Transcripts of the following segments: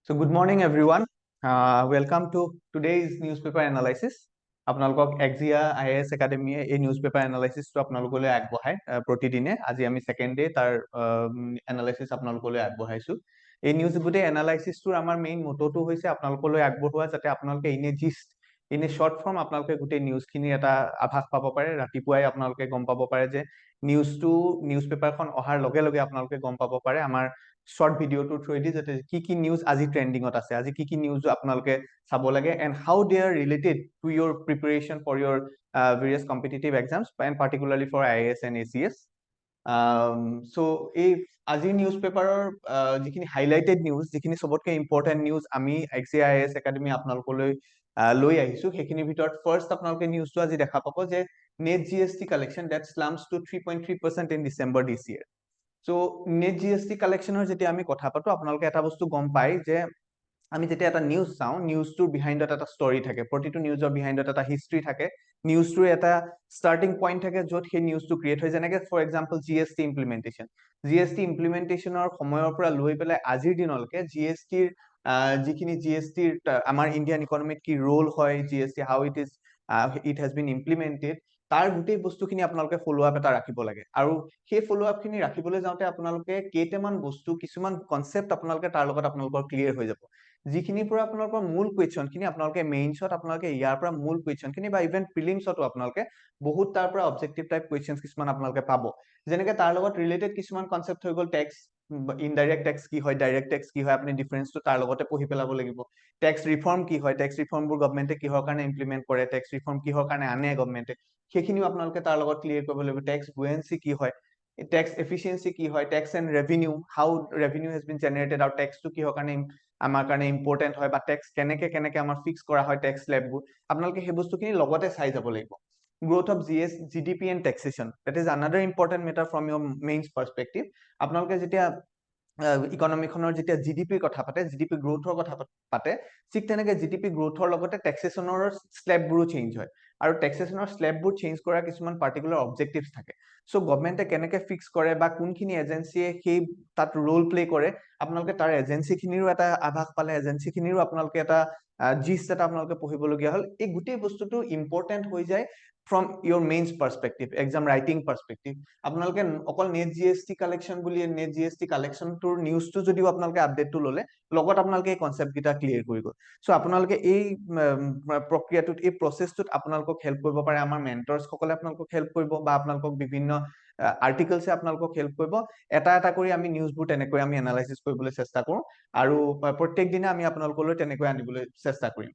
So good morning, everyone. Welcome to today's newspaper analysis. আপোনালোকক এক্সিয়া IAS একাডেমিয়ে এই newspaper এনালাইচিছটো আপোনালোকলৈ আগবঢ়ায় প্ৰতিদিনে। আজি আমি সেকেন্ড ডে তাৰ এনালাইচিছ আপোনালোকলৈ আগবঢ়াইছো। এই নিউজ গোটেই এনালাইচিছটোৰ আমাৰ মেইন মটোটো হৈছে আপোনালোকলৈ আগবঢ়োৱা যাতে আপোনালোকে ইনে জিষ্ট ইনে শৰ্ট ফৰ্ম আপোনালোকে গোটেই নিউজখিনি এটা আভাস পাব পাৰে। ৰাতিপুৱাই আপোনালোকে গম পাব পাৰে যে নিউজপেপাৰখন অহাৰ লগে লগে আপোনালোকে গম পাব পাৰে আমাৰ শৰ্ট ভিডিঅ'টোৰ থ্ৰুৱেদি যাতে কি নিউজ আজি ট্ৰেন্ডিঙত আছে, আজি কি নিউজ আপোনালোকে চাব লাগে and how they are related to your preparation for your various competitive exams and particularly for IAS and ACS। So' এই আজিৰ নিউজ পেপাৰৰ যিখিনি হাইলাইটেড নিউজ, যিখিনি চবতকে ইম্পৰ্টেণ্ট নিউজ আমি এক্সিয়া IAS একাডেমি আপোনালোকলৈ লৈ আহিছো, সেইখিনিৰ ভিতৰত ফাৰ্ষ্ট আপোনালোকে নিউজটো আজি দেখা পাব যে net GST collection date slumps to 3.3% in December this year. So net GST কালেকশ্যনৰ যেতিয়া আমি কথা পাতো আপোনালোকে এটা বস্তু গম পায় যে আমি যেতিয়া এটা নিউজ চাওঁ, নিউজটোৰ বিহাইণ্ডত এটা ষ্টৰী থাকে, প্ৰতিটো নিউজৰ বিহাইণ্ডত এটা হিষ্ট্ৰী থাকে, নিউজটোৰ এটা ষ্টাৰ্টিং পইণ্ট থাকে য'ত সেই নিউজটো ক্ৰিয়েট হয়। যেনেকে ফৰ এক্সাম্পল GST ইমপ্লিমেণ্টেশ্যনৰ সময়ৰ পৰা লৈ পেলাই আজিৰ দিনলৈকে GSTৰ যিখিনি GSTৰ আমাৰ ইণ্ডিয়ান ইকনমিত কি ৰোল হয়, GST how it has been implemented, তাৰ গোটেই বস্তুখিনি আপোনালোকে ফলো আপ এটা ৰাখিব লাগে। আৰু সেই ফলো আপ খিনি ৰাখিবলৈ যাওঁতে আপোনালোকে কেইটামান বস্তু, কিছুমান কনচেপ্ট আপোনালোকে তাৰ লগত আপোনালোকৰ ক্লিয়াৰ হৈ যাব, যিখিনিৰ পৰা আপোনালোকৰ মূল কুৱেশ্যন খিনি আপোনালোকে মেইনছত আপোনালোকে ইয়াৰ পৰা মূল কুৱেশ্যন খিনি বা ইভেন প্ৰিলিমছতো আপোনালোকে বহুত তাৰ পৰা অবজেক্টিভ টাইপ কুৱেশ্যন কিছুমান আপোনালোকে পাব। যেনেকে তাৰ লগত ৰিলেটেড কিছুমান কনচেপ্ট হৈ গ'ল টেক্স, ইনডাইৰেক্ট টেক্স কি হয়, ডাইৰেক্ট টেক্স কি হয়, আপুনি ডিফাৰেন্সটো তাৰ লগতে পঢ়ি পেলাব লাগিব। টেক্স ৰিফৰ্ম কি হয়, টেক্স ৰিফৰ্মবোৰ গভৰ্ণমেণ্টে কিহৰ কাৰণে ইমপ্লিমেণ্ট কৰে, টেক্স ৰিফৰ্ম কিহৰ কাৰণে আনে গভৰ্ণমেণ্টে, সেইখিনিও আপোনালোকে তাৰ লগত ক্লিয়াৰ কৰিব লাগিব। টেক্স বুয়েঞ্চি কি হয়, টেক্স এফিচিয়েঞ্চি কি হয়, tax and revenue, how revenue has been generated, আৰু টেক্সটো কিহৰ কাৰণে আমাৰ কাৰণে ইম্পৰ্টেণ্ট হয়, বা টেক্স কেনেকে আমাৰ ফিক্স কৰা হয় টেক্স স্লেববোৰ, আপোনালোকে সেই বস্তুখিনি লগতে চাই যাব লাগিব। Growth of GDP and taxation, that is another important matter from your mains perspective. আপোনালোকে যেতিয়া ইকনমিখনৰ যেতিয়া GDPৰ কথা পাতে, GDP গ্ৰোথৰ কথা পাতে, ঠিক তেনেকে GDP গ্ৰোথৰ লগতে টেক্সেশ্যনৰ স্লেববোৰো চেঞ্জ হয়, আৰু টেক্সেশ্যনৰ স্লেববোৰ চেঞ্জ কৰাৰ কিছুমান পাৰ্টিকুলাৰ অবজেক্টিভছ থাকে। চ' গভৰ্ণমেণ্টে কেনেকে ফিক্স কৰে বা কোনখিনি এজেঞ্চিয়ে সেই তাত ৰোল প্লে কৰে, আপোনালোকে তাৰ এজেঞ্চিখিনিৰো এটা আভাস পালে, এজেঞ্চিখিনিৰো আপোনালোকে এটা জিষ্ট এটা আপোনালোকে পঢ়িবলগীয়া হ'ল। এই গোটেই বস্তুটো ইম্পৰ্টেণ্ট হৈ যায় from your mains perspective, exam writing perspective. আপোনালোকে অকল নেট GST কালেকশ্যন বুলি নেট GST কালেকশ্যনটোৰ নিউজটো যদিও আপোনালোকে আপডেটটো ল'লে, লগত আপোনালোকে এই কনচেপ্টকেইটা ক্লিয়াৰ কৰি গ'ল। চ' আপোনালোকে এই প্ৰক্ৰিয়াটোত, এই প্ৰচেছটোত আপোনালোকক হেল্প কৰিব পাৰে আমাৰ মেণ্টৰছসকলে, আপোনালোকক হেল্প কৰিব, বা আপোনালোকক বিভিন্ন আৰ্টিকলছে আপোনালোকক হেল্প কৰিব। এটা এটা কৰি আমি নিউজবোৰ তেনেকৈ আমি এনালাইচিছ কৰিবলৈ চেষ্টা কৰোঁ, আৰু প্ৰত্যেক দিনে আমি আপোনালোকলৈ তেনেকৈ আনিবলৈ চেষ্টা কৰিম।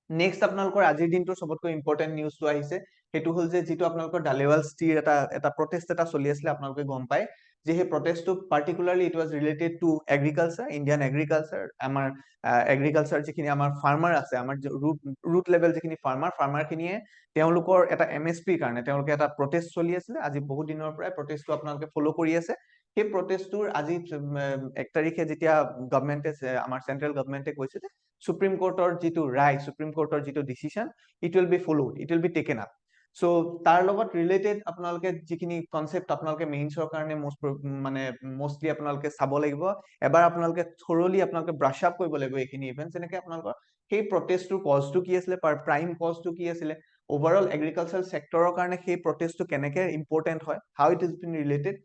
নেক্সট আপোনালোকৰ আজিৰ দিনটোৰ চবতকৈ ইম্পৰ্টেণ্ট নিউজটো আহিছে, সেইটো হ'ল যে যিটো আপোনালোকৰ ডালেৱাল ষ্টিৰ এটা প্ৰটেষ্ট এটা চলি আছিলে, আপোনালোকে গম পায় যে সেই প্ৰটেষ্টটো particularly it was related to agriculture, Indian agriculture, আমাৰ এগ্ৰিকালচাৰ যিখিনি আমাৰ ফাৰ্মাৰ আছে, আমাৰ ৰুট লেভেল যিখিনি ফাৰ্মাৰখিনিয়ে তেওঁলোকৰ এটা MSPৰ কাৰণে তেওঁলোকে এটা প্ৰটেষ্ট চলি আছিলে। আজি বহুত দিনৰ পৰাই প্ৰটেষ্টটো আপোনালোকে ফলো কৰি আছে। সেই প্ৰটেষ্টটোৰ আজি 1 তাৰিখে যেতিয়া গভৰ্ণমেণ্টে, আমাৰ চেন্ট্ৰেল গভৰ্ণমেণ্টে কৈছে যে সুপ্ৰিম কোৰ্টৰ যিটো ৰায়, সুপ্ৰিম কোৰ্টৰ যিটো decision, it will be followed, it will be taken up. So' তাৰ লগত ৰিলেটেড আপোনালোকে যিখিনি কনচেপ্ট আপোনালোকে মেইনছৰ কাৰণে মষ্টলি আপোনালোকে চাব লাগিব, এবাৰ আপোনালোকে থৰলি আপোনালোকে ব্ৰাছ আপ কৰিব লাগিব এইখিনি ইভেণ্টছ। যেনেকে আপোনালোকৰ সেই প্ৰটেষ্টটোৰ কজটো কি আছিলে, প্ৰাইম কজটো কি আছিলে, অভাৰঅল এগ্ৰিকালচাৰ ছেক্টৰৰ কাৰণে সেই প্ৰটেষ্টটো কেনেকে ইম্পৰ্টেণ্ট হয়, how it is bin related.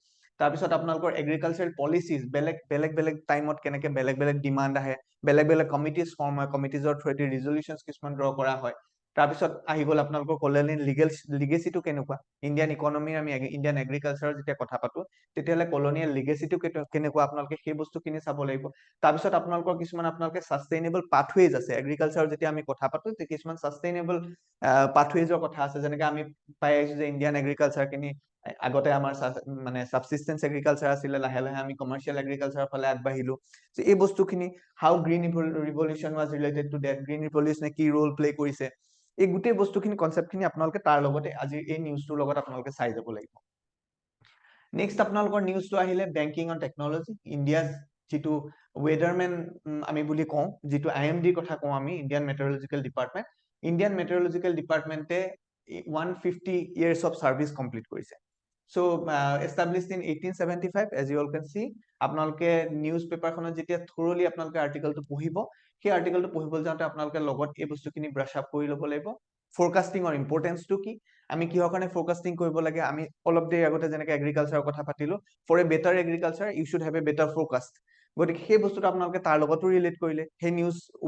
তাৰপিছত আপোনালোকৰ এগ্ৰিকালচাৰ পলিচিজ, বেলেগ টাইমত কেনেকে বেলেগ ডিমাণ্ড আহে, বেলেগ কমিটিজ ফৰ্ম হয়, কমিটিজৰ থ্ৰুৱেদি ৰিজলিউশ্যনছ কিছুমান ড্ৰ কৰা হয়। তাৰপিছত আহি গ'ল আপোনালোকৰ কলনিয়েল লিগেচিটো কেনেকুৱা, ইণ্ডিয়ান ইকনমিৰ, আমি ইণ্ডিয়ান এগ্ৰিকালচাৰৰ যেতিয়া কথা পাতো তেতিয়াহ'লে কলনিয়েল লিগেচিটো কেনেকুৱা, আপোনালোকে সেই বস্তুখিনি চাব লাগিব। তাৰপিছত আপোনালোকৰ কিছুমান আপোনালোকে ছাষ্টেইনেবল পাথৱেজ আছে, এগ্ৰিকালচাৰৰ যেতিয়া আমি কথা পাতো তেতিয়া কিছুমান ছাষ্টেইনেবল পাথৱেজৰ কথা আছে। যেনেকে আমি পাই আহিছো যে ইণ্ডিয়ান এগ্ৰিকালচাৰখিনি আগতে আমাৰ ছাবচিষ্টেন্স এগ্ৰিকালচাৰ আছিলে, লাহে লাহে আমি কমাৰ্চিয়েল এগ্ৰিকালচাৰৰ ফালে আগবাঢ়িলো। এই বস্তুখিনি, how green revolution was related to date, গ্ৰীণ ৰিভলিউশ্যনে কি ৰোল প্লে কৰিছে, এই গোটেই বস্তুখিনি কনচেপ্টখিনি আপোনালোকে তাৰ লগতে আজিৰ এই নিউজটোৰ লগত আপোনালোকে চাই যাব লাগিব। নেক্সট আপোনালোকৰ নিউজটো আহিলে বেংকিং অন টেকনলজি, ইণ্ডিয়াজ যিটো ৱেডাৰমেন আমি বুলি কওঁ, যিটো IMDৰ কথা কওঁ আমি, Indian meteorological department, Indian meteorological ডিপাৰ্টমেণ্টে 150 years অফ ছাৰ্ভিচ কমপ্লিট কৰিছে। So established in 1875, as you all can see, আপোনালোকে নিউজ পেপাৰখনত যেতিয়া thoroughly আপোনালোকে আৰ্টিকেলটো পঢ়িব, সেই আৰ্টিকেলটো পঢ়িবলৈ যাওঁতে আপোনালোকে লগত এই বস্তুখিনি ব্ৰাছ আপ কৰি ল'ব লাগিব। ফৰকাষ্টিঙৰ ইম্পৰ্টেন্সটো কি, আমি কিহৰ কাৰণে ফৰকাষ্টিং কৰিব লাগে, আমি অলপ দেৰি আগতে যেনেকে এগ্ৰিকালচাৰৰ কথা পাতিলো, for a better agriculture you should have a better forecast. গতিকে সেই বস্তুটো আপোনালোকে তাৰ লগতো ৰিলেট কৰিলে, সেই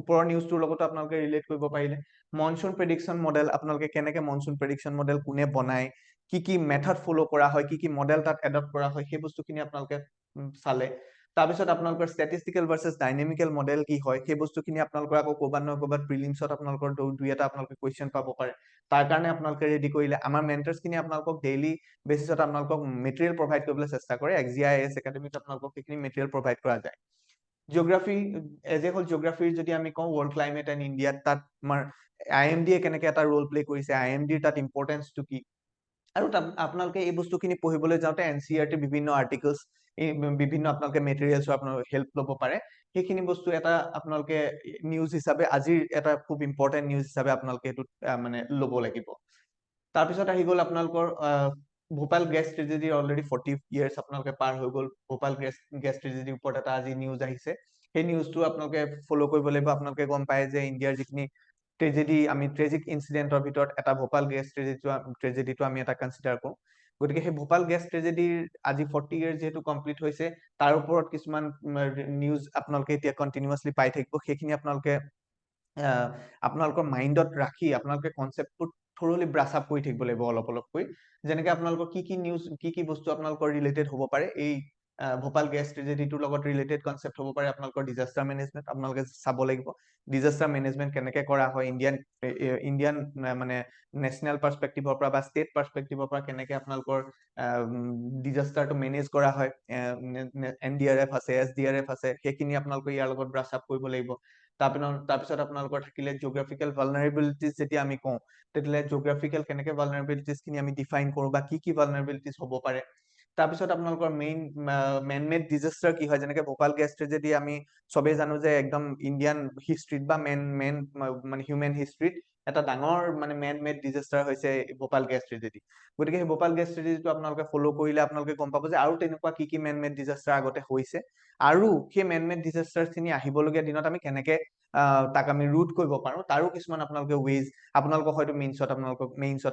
ওপৰৰ নিউজটোৰ লগতো আপোনালোকে ৰিলেট কৰিব পাৰিলে। মনচুন প্ৰেডিকচন মডেল, আপোনালোকে কেনেকে মনচুন প্ৰেডিকচন মডেল কোনে বনায়, কি মেথড ফলো কৰা হয়, কি মডেল তাত এডপ্ট কৰা হয়, সেই বস্তুখিনি আপোনালোকে চালে। তাৰপিছত আপোনালোকৰ ষ্টেটিষ্টিকেল ভাৰ্চেছ ডাইনামিকেল মডেল কি হয়, সেই বস্তুখিনি আপোনালোকৰ আকৌ ক'ৰবাত নহয় ক'ৰবাত প্ৰিলিমছত আপোনালোকৰ দুই এটা আপোনালোকে কুৱেশ্যন পাব পাৰে। তাৰ কাৰণে আপোনালোকে ৰেডি কৰিলে। আমাৰ মেণ্টাৰ্ছখিনি আপোনালোকক ডেইলি বেচিছত আপোনালোকক মেটেৰিয়েল প্ৰভাইড কৰিবলৈ চেষ্টা কৰে। XGIS একাডেমীত আপোনালোকক সেইখিনি মেটেৰিয়েল প্ৰভাইড কৰা যায়। জিঅ'গ্ৰাফী, এজ এ হ'ল জিঅ'গ্ৰাফীৰ যদি আমি কওঁ ৱৰ্ল্ড ক্লাইমেট এণ্ড ইণ্ডিয়াত, তাত আমাৰ IMD-য়ে কেনেকে এটা ৰোল প্লে কৰিছে, IMD-ৰ তাত ইম্পৰ্টেন্সটো কি, আৰু আপোনালোকে এই বস্তুখিনি পঢ়িবলৈ যাওঁতে NCERT বিভিন্ন আৰ্টিকলছ, বিভিন্ন আপোনালোকে মেটেৰিয়েলছৰ আপোনালোকে হেল্প ল'ব পাৰে। সেইখিনি বস্তু এটা আপোনালোকে নিউজ হিচাপে, আজিৰ এটা খুব ইম্পৰ্টেণ্ট নিউজ হিচাপে আপোনালোকে এইটোত মানে ল'ব লাগিব। তাৰপিছত আহি গ'ল আপোনালোকৰ Bhopal gas tragedy, already 40 years আপোনালোকে পাৰ হৈ গ'ল। ভোপাল গেছ ট্ৰেজেডিৰ ওপৰত এটা আজি নিউজ আহিছে, সেই নিউজটো আপোনালোকে ফ'ল' কৰিব লাগিব। আপোনালোকে গম পায় যে ইণ্ডিয়াৰ যিখিনি ট্ৰেজেডি, আমি ট্ৰেজিক ইনচিডেণ্টৰ ভিতৰত এটা ভোপাল গেছ ট্ৰেজেডিটো আমি এটা কনচিডাৰ কৰোঁ। গতিকে সেই ভোপাল গেছ ট্ৰেজেডিৰ আজি 40 years যিহেতু কমপ্লিট হৈছে, তাৰ ওপৰত কিছুমান নিউজ আপোনালোকে এতিয়া কণ্টিনিউৱাছলি পাই থাকিব। সেইখিনি আপোনালোকে আপোনালোকৰ মাইণ্ডত ৰাখি আপোনালোকে কনচেপ্টটো thoroughly ব্ৰাছ আপ কৰি থাকিব লাগিব অলপ অলপকৈ। যেনেকে আপোনালোকৰ কি নিউজ, কি বস্তু আপোনালোকৰ ৰিলেটেড হ'ব পাৰে, এই ভোপাল গেছ ট্ৰেজেডিটোৰ লগত ৰিলেটেড কনচেপ্ট হ'ব পাৰে আপোনালোকৰ ডিজাষ্টাৰ মেনেজমেণ্ট। আপোনালোকে চাব লাগিব ডিজাষ্টাৰ মেনেজমেণ্ট কেনেকে কৰা হয়, ইণ্ডিয়ান মানে নেশ্যনেল পাৰ্চপেক্টিভৰ পৰা বা ষ্টেট পাৰ্চপেক্টিভৰ পৰা কেনেকে আপোনালোকৰ ডিজাষ্টাৰটো মেনেজ কৰা হয়। NDRF আছে, SDRF আছে, সেইখিনি আপোনালোকে ইয়াৰ লগত ব্ৰাছ আপ কৰিব লাগিব। তাৰপিছত আপোনালোকৰ থাকিলে জিঅ'গ্ৰাফিকেল ভালনাৰেবিলিটিজ, যেতিয়া আমি কওঁ তেতিয়াহ'লে জিঅ'গ্ৰাফিকেল কেনেকে ভালনাৰেবিলিটিজ খিনি আমি ডিফাইন কৰোঁ বা কি ভালনাৰেবিলিটিজ হ'ব পাৰে। তাৰপিছত আপোনালোকৰ মেন মেড ডিজাষ্টাৰ কি হয়, যেনেকে ভোপাল গেছ ট্ৰেজেডি আমি চবেই জানো যে একদম ইণ্ডিয়ান হিষ্ট্ৰীত বা মানে হিউমেন হিষ্ট্ৰীত এটা ডাঙৰ মানে মেন মেড ডিজাষ্টাৰ হৈছে ভোপাল গেছ ট্ৰেজেডি। গতিকে সেই ভোপাল গেছ ট্ৰেজেডিটো আপোনালোকে ফ'ল' কৰিলে আপোনালোকে গম পাব যে আৰু তেনেকুৱা কি মেন মেড ডিজাষ্টাৰ আগতে হৈছে, আৰু সেই মেন মেড ডিজাষ্টাৰ খিনি আহিবলগীয়া দিনত আমি কেনেকে তাক আমি ৰুট কৰিব পাৰো, তাৰো কিছুমান আপোনালোকে ৱেজ আপোনালোকক হয়তো মেইনছত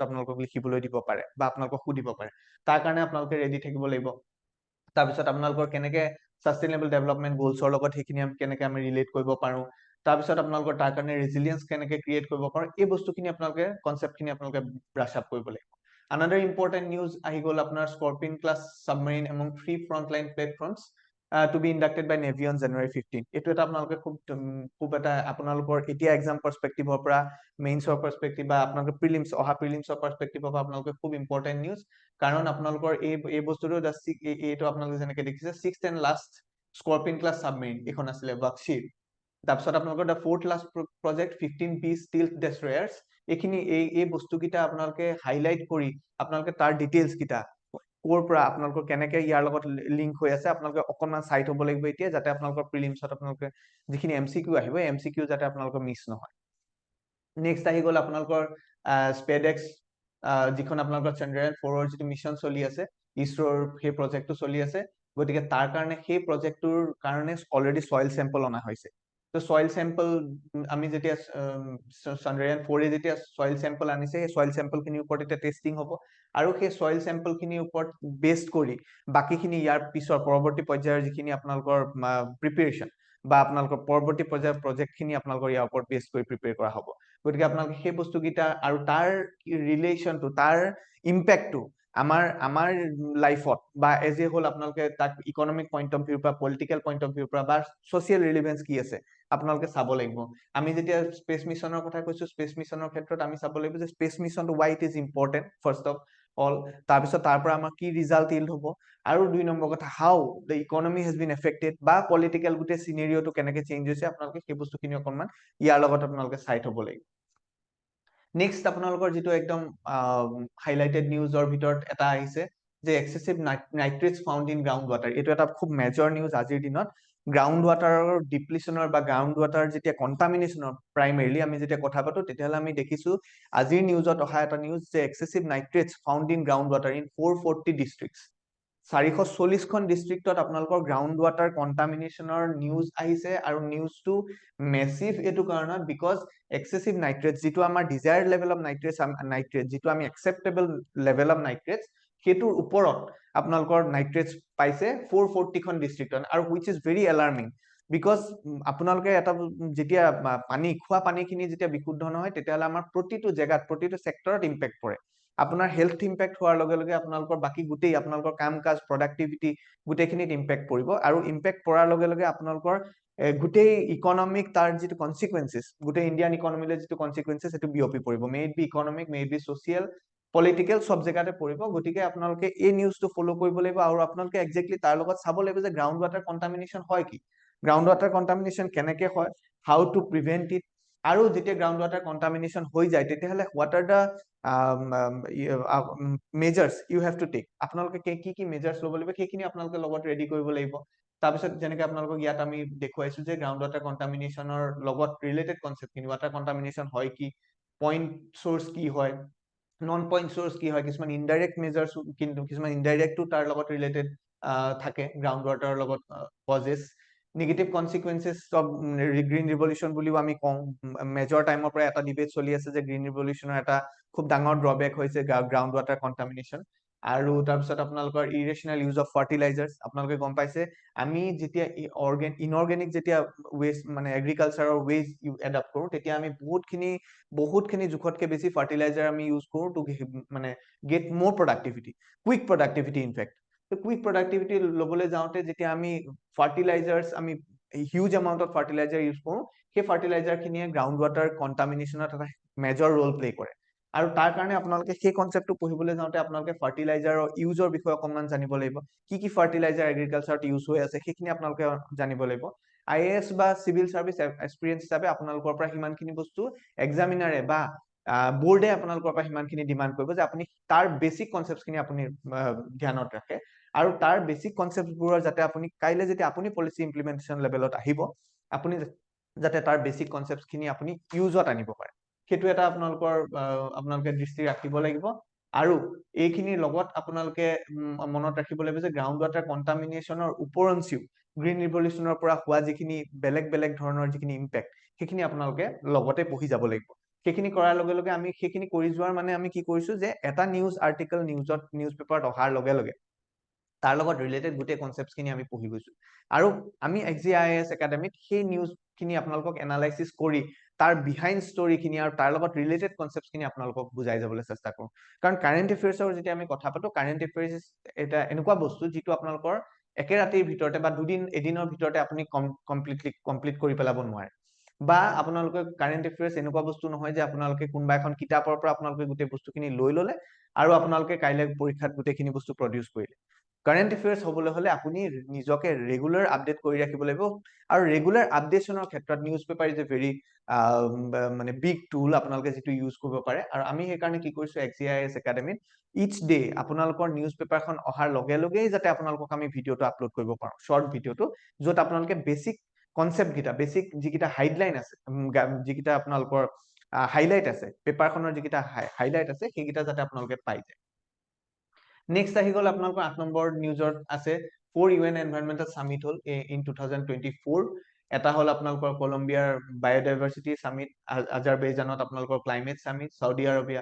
আপোনালোকক লিখিবলৈ দিব পাৰে বা আপোনালোকক সুধিব পাৰে। তাৰ কাৰণে আপোনালোকে ৰেডি থাকিব লাগিব। তাৰপিছত আপোনালোকৰ কেনেকে ছাষ্টেইনেবল ডেভেলপমেণ্ট গ'লছৰ লগত সেইখিনি কেনেকে আমি ৰিলেট কৰিব পাৰো, তাৰপিছত আপোনালোকৰ তাৰ কাৰণে ৰেজিলিয়েন্স কেনেকে ক্ৰিয়েট কৰিব পাৰো, এই বস্তুখিনি আপোনালোকে কনচেপ্টখিনি আপোনালোকে ব্ৰাছ আপ কৰিব লাগিব। আনাদাৰ ইম্পৰ্টেণ্ট নিউজ আহি গ'ল আপোনাৰ Scorpene class submarine among 3 frontline platforms to be inducted by navy on January 15। এইটো এটা আপোনালোকে খুব এটা আপোনালোকৰ এতিয়া এক্সাম পাৰ্চপেক্টিভৰ পৰা, মেইনছৰ পাৰ্চপেক্টিভ বা আপোনালোকৰ অহা প্ৰিলিমছৰ পাৰ্চপেক্টিভৰ পৰা আপোনালোকে খুব ইম্পৰ্টেণ্ট নিউজ। কাৰণ আপোনালোকৰ এই বস্তুটো এইটো আপোনালোকে যেনেকে দেখিছে 6th and last Scorpene class submarine, এইখন আছিলে ৱৰ্কশ্বীট। তাৰপিছত আপোনালোকৰ the 4th last project 15B stealth destroyers, এইখিনি এই বস্তুকেইটা আপোনালোকে হাইলাইট কৰি আপোনালোকে তাৰ ডিটেইলছ কেইটা ক'ৰ পৰা আপোনালোকৰ কেনেকে ইয়াৰ লগত লিংক হৈ আছে আপোনালোকে অকণমান চাই থ'ব লাগিব এতিয়া, যাতে আপোনালোকৰ প্ৰিলিমছত আপোনালোকে যিখিনি MCQ আহিব, MCQ যাতে আপোনালোকৰ মিছ নহয়। নেক্সট আহি গ'ল আপোনালোকৰ স্পেডেক্স, যিখন আপোনালোকৰ চন্দ্ৰায়ন 4ৰ যিটো মিছন চলি আছে, ইছৰোৰ সেই প্ৰজেক্টটো চলি আছে। গতিকে তাৰ কাৰণে সেই প্ৰজেক্টটোৰ কাৰণে অলৰেডি চইল চেম্পল অনা হৈছে। তো চইল চেম্পল আমি যেতিয়া চন্দ্ৰায়ন 4-এ যেতিয়া চইল চেম্পল আনিছে, সেই চইল চেম্পলখিনিৰ ওপৰত এতিয়া টেষ্টিং হ'ব, আৰু সেই চইল চেম্পলখিনিৰ ওপৰত বেছড কৰি বাকীখিনি ইয়াৰ পিছৰ পৰৱৰ্তী পৰ্যায়ৰ যিখিনি আপোনালোকৰ প্ৰিপেৰেশ্যন বা আপোনালোকৰ পৰৱৰ্তী পৰ্যায়ৰ প্ৰজেক্টখিনি আপোনালোকৰ ইয়াৰ ওপৰত বেছ কৰি প্ৰিপেয়াৰ কৰা হ'ব। গতিকে আপোনালোকে সেই বস্তুকেইটা আৰু তাৰ ৰিলেশ্যনটো, তাৰ ইম্পেক্টটো আমাৰ লাইফত বা এজ এ হ'ল আপোনালোকে তাক ইকনমিক পইণ্ট অফ ভিউৰ পৰা, পলিটিকেল পইণ্ট অফ ভিউৰ পৰা বা ছ'চিয়েল ৰিলেভেন্স কি আছে আপোনালোকে চাব লাগিব। আমি যেতিয়া স্পেচ মিছনৰ কথা কৈছো, স্পেচ মিছনৰ ক্ষেত্ৰত আমি চাব লাগিব যে স্পেচ মিছনটো why it is important first of all, তাৰপিছত তাৰ পৰা আমাৰ কি ৰিজাল্ট ইল্ড হ'ব, আৰু 2 নম্বৰ কথা how the economy has been affected বা পলিটিকেল গোটেই চিনেৰিঅ'টো কেনেকে চেঞ্জ হৈছে, আপোনালোকে সেই বস্তুখিনি অকণমান ইয়াৰ লগত আপোনালোকে চাই থ'ব লাগিব। নেক্সট আপোনালোকৰ যিটো একদম হাইলাইটেড নিউজৰ ভিতৰত এটা আহিছে যে excessive nitrates found in ground water, এইটো এটা খুব মেজৰ নিউজ আজিৰ দিনত। গ্ৰাউণ্ড ৱাটাৰৰ ডিপ্লিশ্যনৰ বা গ্ৰাউণ্ড ৱাটাৰ যেতিয়া কণ্টামিনেশ্যনৰ প্ৰাইমেৰিলি আমি যেতিয়া কথা পাতো, তেতিয়াহ'লে আমি দেখিছো আজিৰ নিউজত অহা এটা নিউজ যে excessive nitrates found in ground water in 440 districts. 440খন ডিষ্ট্ৰিক্টত আপোনালোকৰ গ্ৰাউণ্ড ৱাটাৰ কণ্টামিনেশ্যনৰ নিউজ আহিছে, আৰু নিউজটো মেচিভ এইটো কাৰণত বিকজ এক্সেসিভ নাইট্ৰেটছ, যিটো আমাৰ ডিজায়াৰ্ড লেভেল অফ নাইট্ৰেটছ, যিটো আমি একচেপ্টেবল লেভেল অফ নাইট্ৰেটছ, সেইটোৰ ওপৰত আপোনালোকৰ নাইট্ৰেটছ পাইছে 440খন ডিষ্ট্ৰিক্টত, আৰু হুইচ ইজ ভেৰি এলাৰ্মিং বিকজ আপোনালোকে এটা যেতিয়া খোৱা পানীখিনি যেতিয়া বিশুদ্ধ নহয়, তেতিয়াহ'লে আমাৰ প্ৰতিটো জেগাত প্ৰতিটো ছেক্টৰত ইম্পেক্ট পৰে। আপোনাৰ হেল্থ ইম্পেক্ট হোৱাৰ লগে লগে আপোনালোকৰ বাকী গোটেই আপোনালোকৰ কাম কাজ প্ৰডাক্টিভিটি গোটেইখিনিত ইম্পেক্ট পৰিব, আৰু ইম্পেক্ট পৰাৰ লগে লগে আপোনালোকৰ গোটেই ইকনমিক তাৰ যিটো কনচিকুৱেঞ্চেছ, গোটেই ইণ্ডিয়ান ইকনমিলৈ যিটো কনচিকুৱেঞ্চেছ, সেইটো বিয়পি পৰিব। May it be economic, may it be social, political, সব জেগাতে পৰিব। গতিকে আপোনালোকে এই নিউজটো ফ'ল' কৰিব লাগিব, আৰু আপোনালোকে একজেক্টলি তাৰ লগত চাব লাগিব যে গ্ৰাউণ্ড ৱাটাৰ কণ্টামিনেশ্যন হয় কি, গ্ৰাউণ্ড ৱাটাৰ কণ্টামিনেশ্যন কেনেকে হয়, হাউ টু প্ৰিভেণ্ট ইট, আৰু যেতিয়া গ্ৰাউণ্ড ৱাটাৰ কণ্টামিনেশ্যন হৈ যায়, তেতিয়াহ'লে what are the measures you have to take, আপোনালোকে কি কি মেজাৰ্ছ ল'ব লাগিব, সেইখিনি আপোনালোকে লগত ৰেডি কৰিব লাগিব। তাৰপিছত যেনেকে আপোনালোকক ইয়াত আমি দেখুৱাইছো যে গ্ৰাউণ্ড ৱাটাৰ কণ্টামিনেশ্যনৰ লগত ৰিলেটেড কনচেপ্টখিনি, ৱাটাৰ কণ্টামিনেশ্যন হয় কি, পইণ্ট চ'ৰ্চ কি হয়, নন পইণ্ট চ'ৰ্চ কি হয়, কিছুমান ইনডাইৰেক্ট মেজাৰ্ছ, কিন্তু কিছুমান ইনডাইৰেক্টটো তাৰ লগত ৰিলেটেড থাকে গ্ৰাউণ্ড ৱাটাৰৰ লগত causes, negative consequences of green revolution বুলিও আমি কওঁ। মেজৰ টাইমৰ পৰা এটা ডিবেট চলি আছে যে গ্ৰীণ ৰিভলিউশ্যনৰ এটা খুব ডাঙৰ ড্ৰবেক হৈছে গ্ৰাউণ্ড ৱাটাৰ কণ্টামিনেশ্যন। আৰু তাৰপিছত আপোনালোকৰ ইৰেশ্যনেল ইউজ অফ ফাৰ্টিলাইজাৰ্ছ, আপোনালোকে গম পাইছে আমি যেতিয়া ইনঅৰ্গেনিক যেতিয়া ৱেষ্ট মানে এগ্ৰিকালচাৰৰ ৱেজ এডাপ্ট কৰোঁ, তেতিয়া আমি বহুতখিনি জোখতকৈ বেছি ফাৰ্টিলাইজাৰ আমি ইউজ কৰোঁ টু মানে get more productivity, quick productivity in fact. Quick productivity ল'বলৈ যাওঁতে যেতিয়া আমি ফাৰ্টিলাইজাৰ্ছ, আমি huge amount of fertiliser use কৰোঁ, সেই ফাৰ্টিলাইজাৰখিনিয়ে গ্ৰাউণ্ড ৱাটাৰ কণ্টামিনেশ্যনত এটা মেজৰ ৰোল প্লে কৰে। আৰু তাৰ কাৰণে আপোনালোকে সেই কনচেপ্টটো পঢ়িবলৈ যাওঁতে আপোনালোকে ফাৰ্টিলাইজাৰৰ ইউজৰ বিষয়ে অকণমান জানিব লাগিব, কি ফাৰ্টিলাইজাৰ এগ্ৰিকালচাৰত ইউজ হৈ আছে সেইখিনি আপোনালোকে জানিব লাগিব। IAS বা চিভিল চাৰ্ভিচ এক্সপিৰিয়েঞ্চ হিচাপে আপোনালোকৰ পৰা সিমানখিনি বস্তু এক্সামিনাৰে বা বোৰ্ডে আপোনালোকৰ পৰা সিমানখিনি ডিমাণ্ড কৰিব যে আপুনি তাৰ বেচিক কনচেপ্টখিনি আপুনি ধ্যানত ৰাখে, আৰু তাৰ বেচিক কনচেপ্টবোৰৰ যাতে আপুনি কাইলৈ যেতিয়া আপুনি পলিচি ইমপ্লিমেণ্টেশ্যন লেভেলত আহিব, আপুনি যাতে তাৰ বেচিক কনচেপ্টখিনি আপুনি ইউজত আনিব পাৰে, সেইটো এটা আপোনালোকে দৃষ্টি ৰাখিব লাগিব। আৰু এইখিনিৰ লগত আপোনালোকে মনত ৰাখিব লাগিব যে গ্ৰাউণ্ড ৱাটাৰ কণ্টামিনেশ্যনৰ ওপৰঞ্চিও গ্ৰীণ ৰিভলিউশ্যনৰ পৰা হোৱা যিখিনি বেলেগ বেলেগ ধৰণৰ যিখিনি ইম্পেক্ট, সেইখিনি আপোনালোকে লগতে পঢ়ি যাব লাগিব। সেইখিনি কৰাৰ লগে লগে আমি সেইখিনি কৰি যোৱাৰ মানে আমি কি কৰিছো যে এটা নিউজ আৰ্টিকেল নিউজ পেপাৰত অহাৰ লগে লগে তাৰ লগত ৰিলেটেড গোটেই কনচেপ্টখিনি আমি পঢ়ি গৈছো, আৰু আমি XGIS একাডেমীত সেই নিউজখিনি আপোনালোকক এনালাইচিছ কৰি তাৰ বিহাইণ্ড ষ্টৰিখিনি আৰু তাৰ লগত ৰিলেটেড কনচেপ্টখিনি আপোনালোকক বুজাই যাবলৈ চেষ্টা কৰোঁ। কাৰণ কাৰেণ্ট এফেয়াৰ্ছৰ যেতিয়া আমি কথা পাতো, কাৰেণ্ট এফেয়াৰ্ছ এটা এনেকুৱা বস্তু যিটো আপোনালোকৰ একে ৰাতিৰ ভিতৰতে বা এদিনৰ ভিতৰতে আপুনি কমপ্লিট কৰি পেলাব নোৱাৰে, বা আপোনালোকে কাৰেণ্ট এফেয়াৰ্ছ এনেকুৱা বস্তু নহয় যে আপোনালোকে কোনোবা এখন কিতাপৰ পৰা আপোনালোকে গোটেই বস্তুখিনি লৈ ল'লে আৰু আপোনালোকে কাইলৈ পৰীক্ষাত গোটেইখিনি বস্তু প্ৰডিউচ কৰিলে। কাৰেণ্ট এফেয়াৰ্ছ হ'বলৈ হ'লে আপুনি নিজকে ৰেগুলাৰ আপডেট কৰি ৰাখিব লাগিব, আৰু ৰেগুলাৰ আপডেশ্যনৰ ক্ষেত্ৰত news paper is a very মানে বিগ টুল আপোনালোকে যিটো ইউজ কৰিব পাৰে। আৰু আমি সেইকাৰণে কি কৰিছো XGIS একাডেমীত ইচ ডে আপোনালোকৰ নিউজ পেপাৰখন অহাৰ লগে লগেই যাতে আপোনালোকক আমি ভিডিঅ'টো আপলোড কৰিব পাৰোঁ, শ্বৰ্ট ভিডিঅ'টো, য'ত আপোনালোকে বেচিক কনচেপ্টকেইটা, বেচিক যিকেইটা হাইডলাইন আছে, যিকেইটা আপোনালোকৰ হাইলাইট আছে, পেপাৰখনৰ যিকেইটা হাইলাইট আছে, সেইকেইটা যাতে আপোনালোকে পাই যায়। নেক্সট আহি গ'ল আপোনালোকৰ 8 নম্বৰ নিউজত আছে 4 UN এনভাইৰনমেণ্টেল সামিট হ'ল ইন 2024। এটা হ'ল আপোনালোকৰ কলম্বিয়াৰ বায়'ডাইভাৰ্চিটি সামিট, আজাৰবাইজানত আপোনালোকৰ ক্লাইমেট সামিট, চাউদি আৰবিয়া,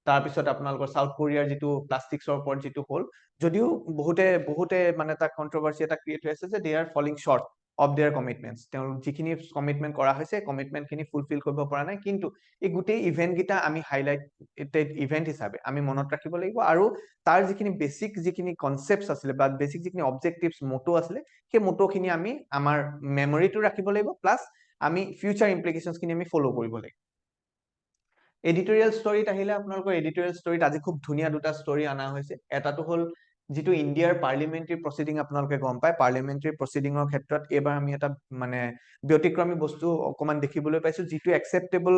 তাৰপিছত আপোনালোকৰ চাউথ কোৰিয়াৰ যিটো প্লাষ্টিক্সৰ ওপৰত যিটো হ'ল, যদিও বহুতে মানে এটা কণ্ট্ৰভাৰ্চি এটা ক্ৰিয়েট হৈ আছে যে they are falling short of their commitments, তেওঁলোক যিখিনি কমিটমেণ্ট কৰা হৈছে কমিটমেণ্টখিনি ফুলফিল কৰিব পৰা নাই। কিন্তু এই গোটেই ইভেণ্টকেইটা আমি হাইলাইটেড ইভেণ্ট হিচাপে আমি মনত ৰাখিব লাগিব, আৰু তাৰ যিখিনি বেচিক যিখিনি কনচেপ্টছ আছিলে বা বেচিক যিখিনি অবজেক্টিভছ মটো আছিলে, সেই মটোখিনি আমি আমাৰ মেমৰিটো ৰাখিব লাগিব, প্লাছ আমি ফিউচাৰ ইমপ্লিকেশ্যনছখিনি আমি ফ'ল' কৰিব লাগিব। এডিটৰিয়েল ষ্টৰীত আহিলে আপোনালোকৰ এডিটৰিয়েল ষ্টৰীত আজি খুব ধুনীয়া দুটা ষ্টৰী অনা হৈছে। এটাটো হ'ল যিটো ইণ্ডিয়াৰ পাৰ্লিমেণ্টাৰী প্ৰচিডিং, আপোনালোকে গম পায় পাৰ্লিমেণ্টাৰী প্ৰচিডিঙৰ ক্ষেত্ৰত এইবাৰ আমি এটা মানে ব্যতিক্ৰমী বস্তু অকণমান দেখিবলৈ পাইছো, যিটো acceptable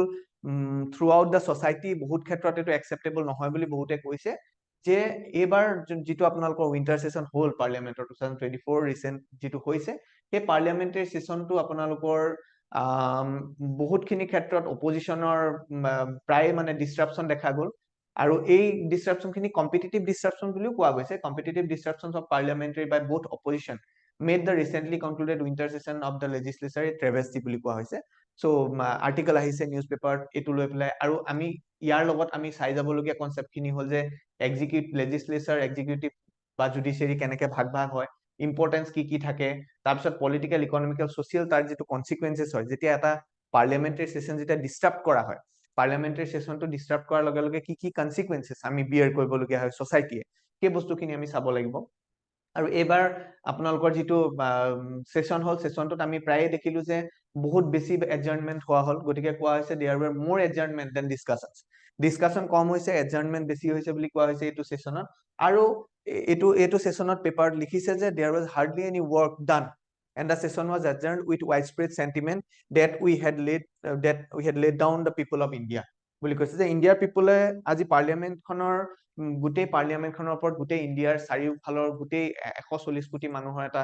through out the society, বহুত ক্ষেত্ৰত এইটো একচেপ্টেবল নহয় বুলি বহুতে কৈছে। যে এইবাৰ যিটো আপোনালোকৰ উইন্টাৰ সেশন হ'ল পাৰ্লিয়ামেন্টৰ 2024 ৰিসেন্ট যিটো হৈছে সেই পাৰ্লিয়ামেন্টাৰী সেশনটো আপোনালোকৰ বহুতখিনি ক্ষেত্ৰত অপজিশনৰ প্ৰায় মানে ডিসৰাপশন দেখা গ'ল আৰু এই ডিসৰাপশন খিনি কম্পিটিটিভ ডিসৰাপশন বুলিও কোৱা গৈছে competitive disruptions of parliamentary by both opposition made the recently concluded winter session of the legislature a travesty বুলি কোৱা হৈছে সো আৰ্টিকেল আহিছে নিউজ পেপাৰত এটো লৈ পেলাই আৰু আমি ইয়াৰ লগত আমি চাই যাবলগীয়া কনসেপ্ট খিনি হ'ল যে এক্সিকিউটিভ লেজিসলেচাৰ এক্সিকিউটিভ বা জুডিচিয়াৰী কেনেকে ভাগ ভাগ হয় ইম্পৰ্টেন্স কি থাকে তাৰপিছত পলিটিক্যাল ইকোনমিক্যাল সোশিয়াল তাৰ যেটো কনসিকুৱেন্সেস হয় যেতিয়া এটা পাৰ্লিয়ামেন্টাৰী সেশন যেতিয়া ডিস্টাৰ্ব কৰা হয় পাৰ্লিয়ামেন্টাৰী সেশনটো ডিস্টাৰ্ব কৰাৰ লগে লগে কি কনসিকুৱেন্সেস আমি বিয়াৰ কৰিবলগীয়া হয় সোসাইটিয়ে সেই বস্তুখিনি আমি চাব লাগিব আৰু এবাৰ আপোনালোকৰ যেটো সেশন হল সেশনটোত আমি প্ৰায় দেখিলো যে বহুত বেছি এডজাৰ্নমেন্ট হোৱা হল গতিকে কোৱা হৈছে দেয়াৰ ওয়াৰ মোৰ এডজাৰ্নমেন্ট দেন ডিসকাশন কম হৈছে এডজাৰ্নমেন্ট বেছি হৈছে বুলি কোৱা হৈছে এইটো সেশনত আৰু এইটো সেশনত পেপাৰত লিখিছে যে there was hardly any work done and the session was adjourned with widespread sentiment that we had laid down the people of India বুলি কৈছে যে ইণ্ডিয়াৰ পিপলে আজি পাৰ্লিয়ামেন্ট খনৰ গুটেই পাৰ্লিয়ামেন্ট খনৰ ওপৰত গুটেই ইণ্ডিয়াৰ চাৰিওফালৰ গুটেই 140 কোটি মানুহৰ এটা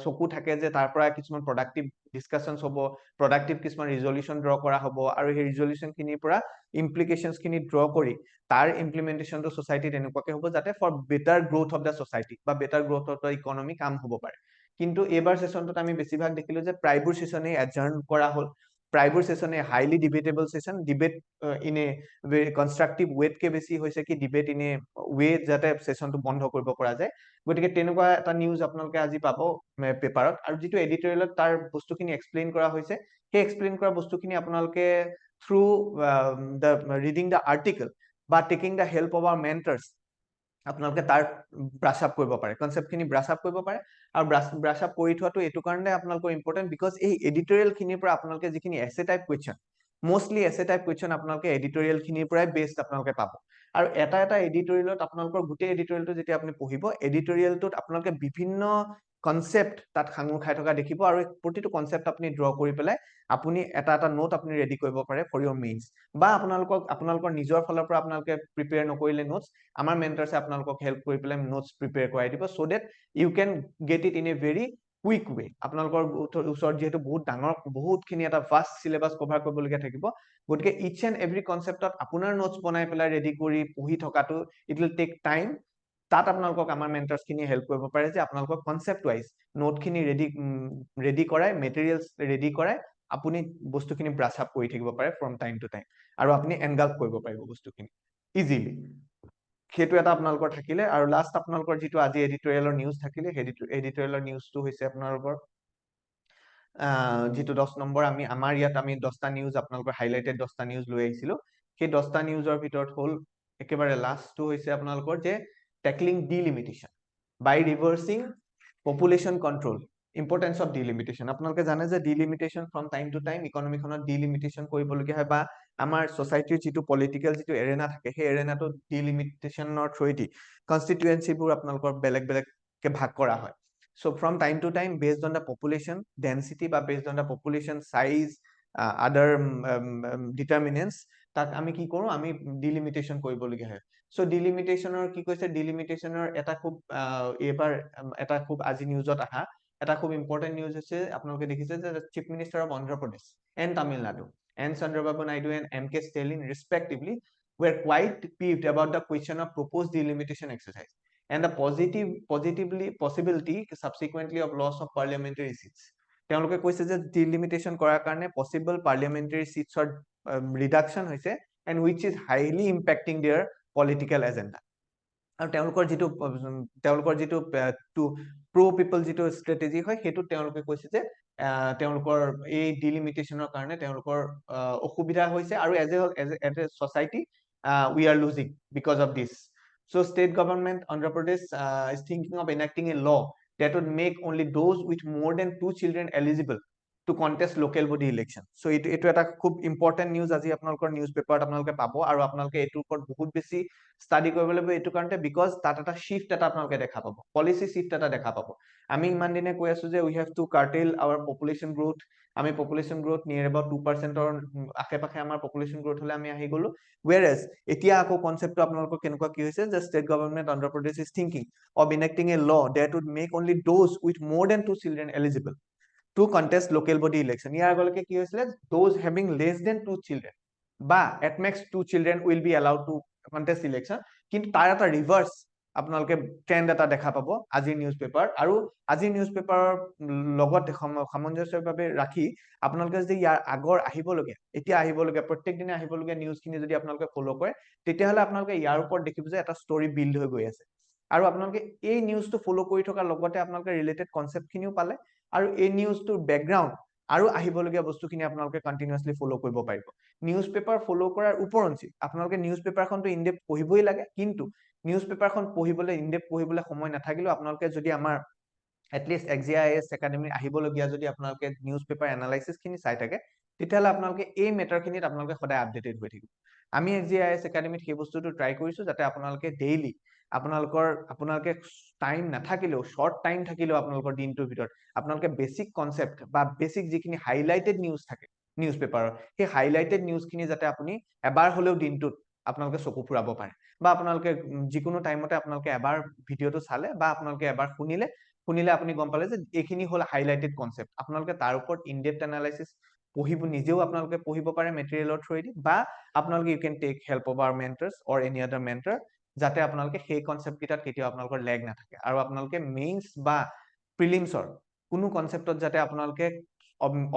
চকু থাকে যে তাৰ পৰা কিছুমান প্ৰডাক্টিভ ডিসকাশনস হ'ব প্ৰডাক্টিভ কিছুমান ৰিজল্যুশন ড্ৰ কৰা হ'ব আৰু সেই ৰিজল্যুশন খিনিৰ পৰা ইমপ্লিকেশনস খিনি ড্ৰ কৰি তাৰ ইমপ্লিমেন্টেশনটো সোসাইটিত এনেকুৱাকে হ'ব যাতে for better growth of the society বা better growth of the economy কাম হ'ব পাৰে কিন্তু এবাৰ সেশনটোত আমি বেছিভাগ দেখিলো যে প্ৰায়বোৰ সেশনে এডজাৰ্ন কৰা হ'ল প্ৰায়বোৰ সেশনে highly debatable session debate in a very constructive way কে বেছি হৈছে কি ডিবেট ইন এ ওয়ে যাতে সেশনটো বন্ধ কৰিব পৰা যায় গতিকে তেনেকুৱা এটা নিউজ আপোনালোকে আজি পাব পেপাৰত আৰু যেটো এডিটৰিয়েলত তাৰ বস্তুখিনি এক্সপ্লেইন কৰা হৈছে সেই এক্সপ্লেইন কৰা বস্তুখিনি আপোনালোকে থ্ৰু দা ৰিডিং দা আৰ্টিকল বা টেকিং দা হেল্প অফ আवर মেন্টৰ্স আপোনালোকে তাৰ ব্ৰাশ আপ কৰিব পাৰে কনসেপ্টখিনি ব্ৰাশ আপ কৰিব পাৰে আৰু ব্ৰাশ আপ কৰি থোৱাটো এটো কাৰণে আপোনালোকৰ ইম্পৰ্টেন্ট বিকজ এই এডিটৰিয়েল খিনিৰ পৰা আপোনালোকে যিখিনি এছে টাইপ কোৱেশ্চন মোস্টলি এছে টাইপ কোৱেশ্চন আপোনালোকে এডিটৰিয়েল খিনিৰ পৰাই বেস্ট আপোনালোকে পাব আৰু এটা এডিটৰিয়েলত আপোনালোকৰ গুটেই এডিটৰিয়েলটো যেতিয়া আপুনি পঢ়িব এডিটৰিয়েলটোত আপোনালোকে বিভিন্ন কনসেপ্ট তাত খাঙু খাই থকা দেখিব আৰু প্ৰতিটো কনসেপ্ট আপুনি ড্ৰ কৰি পেলাই আপুনি এটা নোট আপুনি ৰেডি কৰিব পাৰে ফৰ ইওৰ মেইনস বা আপোনালোকৰ নিজৰ ফালৰ পৰা আপোনালোকে প্ৰিপেয়াৰ নকৰিলে নোটস আমাৰ মেন্টৰছে আপোনালোকক হেল্প কৰি পেলাই নোটস প্ৰিপেয়াৰ কৰাই দিব so that you can get it in a very quick way আপোনালোকৰ ওচৰত যেহেতু বহুত ডাঙৰ বহুতখিনি এটা ফাষ্ট সিলেবাস কভাৰ কৰিবলগীয়া থাকিব গতিকে ইচ এণ্ড এভৰি কনসেপ্টত আপোনাৰ নোটস বনাই পেলাই ৰেডি কৰি পঢ়ি থকাটো ইট উইল টেক টাইম তাত আপোনালোকক আমাৰ মেন্টৰস খিনি হেল্প কৰিব পাৰে যে আপোনালোকক কনসেপ্ট ওয়াইজ নোট খিনি ৰেডি কৰাই মেটেৰিয়েলস ৰেডি কৰাই আপুনি বস্তুখিনি ব্ৰাশ আপ কৰি থাকিব পাৰে ফ্ৰম টাইম টু টাইম আৰু আপুনি এনগাল্প কৰিব পাৰিব বস্তুখিনি ইজিলি সেইটো এটা আপোনালোকৰ থাকিলে আৰু লাষ্ট আপোনালোকৰ যেটো আজি এডিটৰিয়েলৰ নিউজ থাকিলে এডিটৰিয়েলৰ নিউজটো হৈছে আপোনালোকৰ যেটো 10 নম্বৰ আমাৰ ইয়াত আমি 10টা নিউজ আপোনালোকৰ হাইলাইটেড 10টা নিউজ লৈ আহিছিলো সেই 10টা নিউজৰ ভিতৰত হ'ল একেবাৰে লাষ্টটো হৈছে আপোনালোকৰ যে tackling delimitation by reversing population control importance of delimitation আপোনালোকে জানে যে delimitation from time to time ইকোনমিখনত ডিলিমিটেশন কৰিবলগীয়া হয় বা আমাৰ সোসাইটিৰ যেটো পলিটিক্যাল যেটো এৰেনা থাকে সেই এৰেনাটো ডিলিমিটেশনৰ থ্ৰুইদি কনস্টিটুৱেন্সিবোৰ আপোনালোকৰ বেলেগ কে ভাগ কৰা হয় so from time to time based on the population density বা based on the population size other determinants তাক আমি কি কৰো আমি ডিলিমিটেশন কৰিবলগীয়া হয় সো ডিলিমিটেশনৰ কি কৈছে ডিলিমিটেশনৰ এটা খুব এবাৰ এটা খুব আজি নিউজত আহা এটা খুব ইম্পৰ্টেন্ট নিউজ হৈছে আপোনালোকে দেখিছে যে chief minister of Andhra Pradesh and Tamil Nadu and Chandrababu Naidu and M.K. Stalin respectively were quite peeved about the question of proposed delimitation exercise and the possibility subsequently of loss of parliamentary seats. তেওঁলোকে কৈছে যে delimitation কৰাৰ কাৰণে possible parliamentary seats or reduction হৈছে and which is highly impacting their political agenda. আৰু তেওঁলোকৰ যেটো pro পিপল যেটো স্ট্ৰেটেজি হয় হেতু তেওঁলোকে কৈছে যে তেওঁলোকৰ এই ডিলিমিটেশনৰ কাৰণে তেওঁলোকৰ অসুবিধা হৈছে আৰু as a society we are losing because of this so state government Andhra Pradesh is thinking of enacting a law that would make only those with more than 2 children eligible to contest local body election. So এইটো এটা খুব important news আজি আপোনালোকৰ news পেপাৰত আপোনালোকে পাব আৰু আপোনালোকে এইটোৰ ওপৰত বহুত বেছি ষ্টাডি কৰিব লাগিব এইটো কাৰণতে বিকজ তাত এটা শিফ্ট এটা আপোনালোকে দেখা পাব পলিচি শিফ্ট এটা দেখা পাব আমি ইমান দিনে কৈ আছো যে we have to curtail our population growth আমি পপুলেশ্যন গ্ৰোথ নিয়াৰ এবাউট 2%ৰ আশে-পাশে আমাৰ পপুলেশ্যন গ্ৰোথ হলে আমি আহি গলো whereas এতিয়া আকৌ কনসেপ্টটো আপোনালোকৰ কেনেকুৱা কি হৈছে যে state government Andhra Pradesh is thinking of enacting a law that would make only those with more than 2 children eligible to contest local body election. ইয়াৰ আগলৈকে কি হৈছিলে those having less than 2 children বা at max 2 children will be allowed to contest election কিন্তু তাৰ এটা ৰিভাৰ্স আপোনালোকে trend এটা দেখা পাব আজিৰ নিউজ পেপাৰ আৰু আজিৰ নিউজ পেপাৰৰ লগত সামঞ্জস্যভাৱে ৰাখি আপোনালোকে যদি ইয়াৰ আগৰ আহিবলগীয়া এতিয়া আহিবলগীয়া প্ৰত্যেক দিনে আহিবলগীয়া নিউজখিনি যদি আপোনালোকে ফলো কৰে তেতিয়াহলে আপোনালোকে ইয়াৰ ওপৰত দেখিব যে এটা ষ্টৰী বিল্ড হৈ গৈ আছে আৰু আপোনালোকে এই নিউজটো ফলো কৰি থকাৰ লগতে আপোনালোকে ৰিলেটেড কনসেপ্টখিনিও পালে আৰু এই নিউজটোৰ বেকগ্ৰাউণ্ড আৰু আহিবলগীয়া বস্তুখিনি আপোনালোকে কন্টিনিউয়াছলি ফলো কৰিব পাৰিব নিউজ পেপাৰ ফলো কৰাৰ উপৰঞ্চি আপোনালোকে নিউজ পেপাৰখনটো ইনডেপ পঢ়িবই লাগে কিন্তু নিউজ পেপাৰখন পঢ়িবলৈ ইনডেপ পঢ়িবলৈ সময় নাথাকিলেও আপোনালোকে যদি আমাৰ এটলিষ্ট এক্সজিআইএছ একাডেমি আহিবলগীয়া যদি আপোনালোকে নিউজ পেপাৰ এনালাইসিসখিনি চাই থাকে তেতিয়াহলে আপোনালোকে এই মেটাৰখিনিত আপোনালোকে সদায় আপডেটেড হৈ থাকিব আমি এক্সজিআইএছ একাডেমিত সেই বস্তুটো ট্ৰাই কৰিছো যাতে আপোনালোকে ডেইলি আপোনালোকে টাইম নাথাকিলেও শৰ্ট টাইম থাকিলেও আপোনালোকৰ দিনটোৰ ভিতৰত আপোনালোকে বেসিক কনসেপ্ট বা বেসিক যিখিনি হাইলাইটেড নিউজ থাকে নিউজ পেপাৰৰ সেই হাইলাইটেড নিউজখিনি যাতে আপুনি এবাৰ হলেও দিনটোত আপোনালোকে চকু ফুৰাব পাৰে বা আপোনালোকে যিকোনো টাইমতে আপোনালোকে এবাৰ ভিডিওটো চালে বা আপোনালোকে এবাৰ শুনিলে আপুনি গম পালে যে এইখিনি হল হাইলাইটেড কনসেপ্ট আপোনালোকে তাৰ ওপৰত ইনডেপথ এনালাইসিস পঢ়িব নিজেও আপোনালোকে পঢ়িব পাৰে মেটেৰিয়েলৰ থ্ৰুৱেদি বা আপোনালোকে you can take help of our mentors or any other mentor যাতে আপোনালোকে সেই কনসেপ্ট কিটাত কেতিয়াও আপোনালোকৰ লেগ নাথাকে আৰু আপোনালোকে মেইনছ বা প্ৰিলিমছৰ কোনো কনসেপ্টত যাতে আপোনালোকে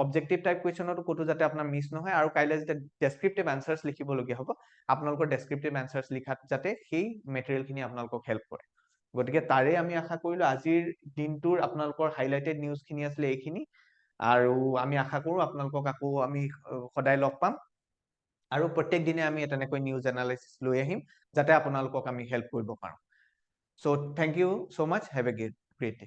অবজেক্টিভ টাইপ কোৱেশ্চনতো কতো যাতে আপোনাৰ মিছ নহয় আৰু কাইলে যেতিয়া ডেসক্ৰিপটিভ আনসাৰ্স লিখিবলগীয়া হ'ব আপোনালোকৰ ডেসক্ৰিপটিভ আনসাৰ্স লিখাত যাতে সেই মেটেৰিয়েলখিনি আপোনালোকক হেল্প কৰে গতিকে তাৰে আমি আশা কৰিলো আজিৰ দিনটোৰ আপোনালোকৰ হাইলাইটেড নিউজখিনি আছিল এইখিনি আৰু আমি আশা কৰো আপোনালোকক আকৌ আমি সদায় লগ পাম আৰু প্ৰত্যেক দিনে আমি তেনেকৈ নিউজ এনালাইসিস লৈ আহিম যাতে আপোনালোকক আমি হেল্প কৰিব পাৰো so thank you so much have a great day